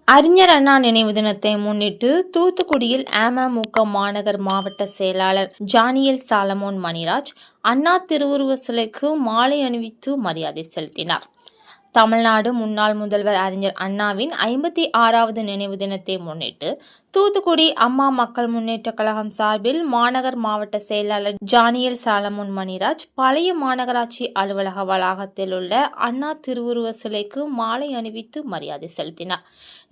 அறிஞர் அண்ணா நினைவு தினத்தை முன்னிட்டு தூத்துக்குடியில் அமமுக மாநகர் மாவட்ட செயலாளர் ஜானியல் சாலமோன் மணிராஜ் அண்ணா திருவுருவ சிலைக்கு மாலை அணிவித்து மரியாதை செலுத்தினார். தமிழ்நாடு முன்னாள் முதல்வர் அறிஞர் அண்ணாவின் 56வது நினைவு தினத்தை முன்னிட்டு தூத்துக்குடி அம்மா மக்கள் முன்னேற்ற கழகம் சார்பில் மாநகர் மாவட்ட செயலாளர் ஜானியல் சாலமோன் மணிராஜ் பழைய மாநகராட்சி அலுவலக வளாகத்தில் உள்ள அண்ணா திருவுருவ சிலைக்கு மாலை அணிவித்து மரியாதை செலுத்தினார்.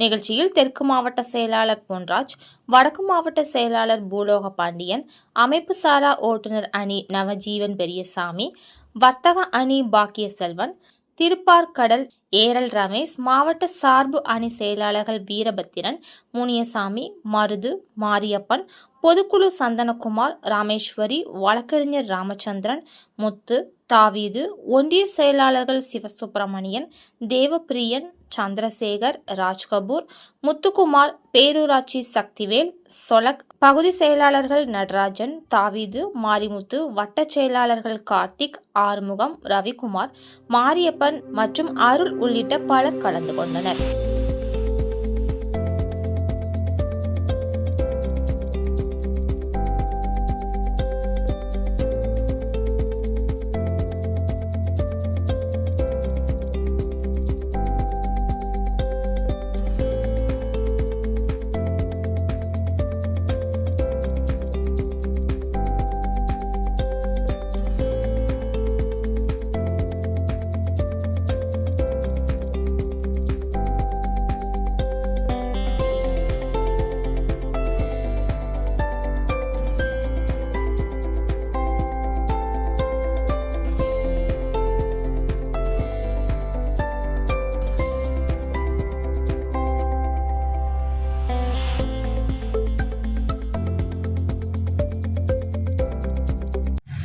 நிகழ்ச்சியில் தெற்கு மாவட்ட செயலாளர் பொன்ராஜ், வடக்கு மாவட்ட செயலாளர் பூலோக பாண்டியன், அமைப்பு சாரா ஓட்டுநர் அணி நவஜீவன் பெரியசாமி, வர்த்தக அணி பாக்கிய செல்வன், திருப்பார்கடல் ஏரல் ரமேஷ், மாவட்ட சார்பு அணி செயலாளர்கள் வீரபத்திரன், முனியசாமி, மருது, மாரியப்பன், பொதுக்குழு சந்தனகுமார், ராமேஸ்வரி, வழக்கறிஞர் ராமச்சந்திரன், முத்து, தாவீது, ஒன்றிய செயலாளர்கள் சிவசுப்பிரமணியன், தேவப்பிரியன், சந்திரசேகர், ராஜ்கபூர், முத்துக்குமார், பேரூராட்சி சக்திவேல், சொலக், பகுதி செயலாளர்கள் நடராஜன், தாவீது, மாரிமுத்து, வட்ட செயலாளர்கள் கார்த்திக், ஆறுமுகம், ரவிக்குமார், மாரியப்பன் மற்றும் அருள் உள்ளிட்ட பலர் கலந்து கொண்டனர்.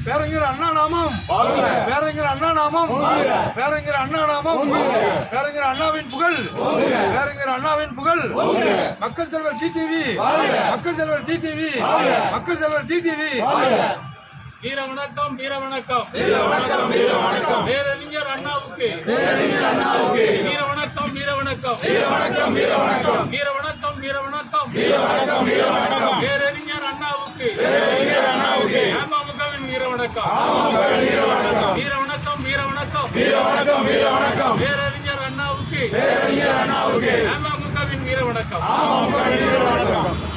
பேரறிஞர் அண்ணா நாமம், பேரறிஞர் அண்ணா நாமம், பேரறிஞர் அண்ணா நாமம், பேரறிஞர் அண்ணாவின் புகழ், பேரறிஞர் அண்ணாவின் புகழ். மக்கள் செல்வர் டிடிவி, மக்கள் செல்வர் டிடிவி, மக்கள் செல்வர் டிடிவி. வீர வணக்கம், வீர வணக்கம், வீர வணக்கம், வீர வணக்கம். பேரறிஞர் அண்ணாவுக்கு, பேரறிஞர் அண்ணாவுக்கு வீர வணக்கம், வீர வணக்கம், வீர வணக்கம், வீர வணக்கம், வீர வணக்கம், வீர வணக்கம், வீர வணக்கம், வீர வணக்கம். பேரறிஞர் அண்ணாவுக்கு, பேரறிஞர் அண்ணாவுக்கு அமமுகவின் வீர வணக்கம், அமமுகவின் வீர வணக்கம், வீர வணக்கம், வீர வணக்கம், வீர வணக்கம், வீர வணக்கம். பேரறிஞர் அண்ணாவுக்கு, பேரறிஞர் அண்ணாவுக்கு அமமுகவின் வீர வணக்கம், அமமுகவின் வீர வணக்கம்.